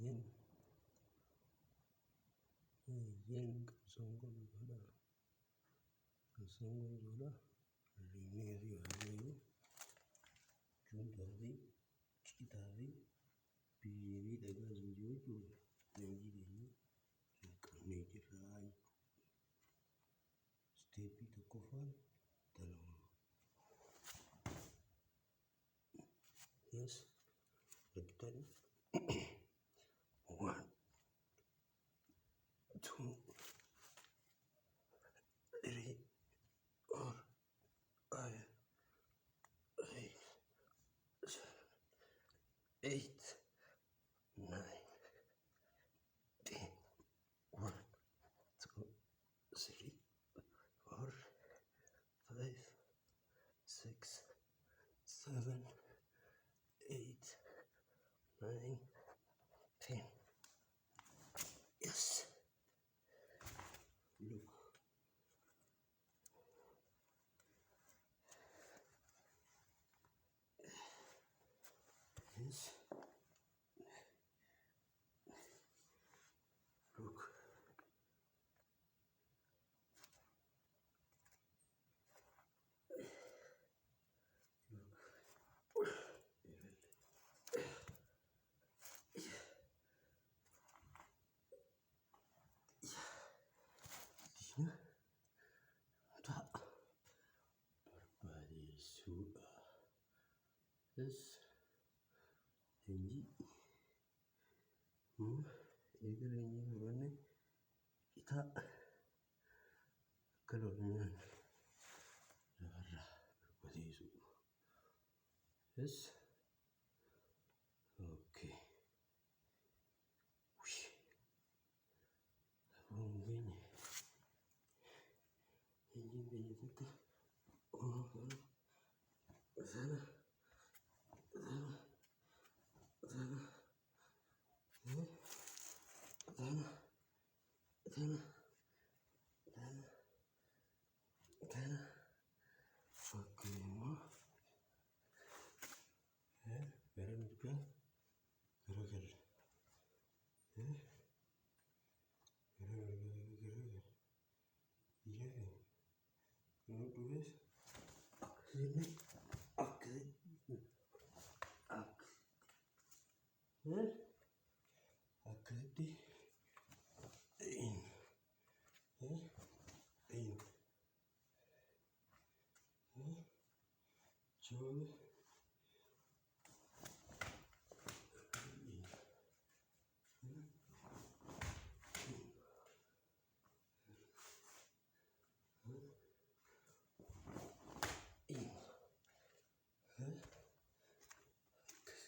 Yen Songon Zola, Rimeri Avenue, Juntavi, Chitavi, Piri da Gazinjojo, Nangini, Incarnate Rai, Stepi to Kofan, Talon. Yes, Rectan. 1, 2, 3, 4, 5, 6, 7, 8, 9, 10. 1, 2, 3, 4, 5, 6, 7, 8, 9, 10. Yes. Look. Yes. Look. Body suit. Yes. Ini. Ini mana? Kita kalornya darah body suit. Yes. Okay. Mungkin ini kita sana okay mo meron juga gara-gara iya kalau tulis ini oke di in coba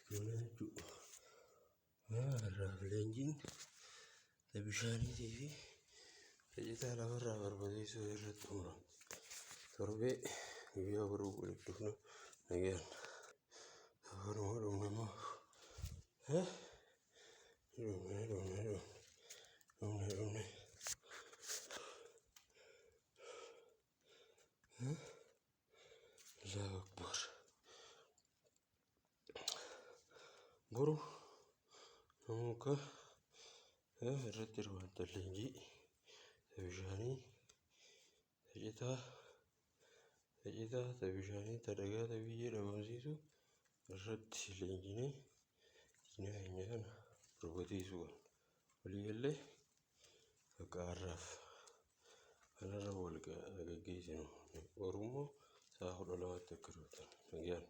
gimana tuh Ravelenjing tapi shani TV kita rabar bagi surat orang terbe dia baru boleh tuh nagian baru nama Akbar Guru Namuka Retirwan Talinji Tabishani Tajita Tabishani Tadaga Tabiya Ramzisu Ratilinjini Nyahan Robotisuan Waliyale Akaraf Anara Volga Agagizino Orumo Sahulawat Karutan again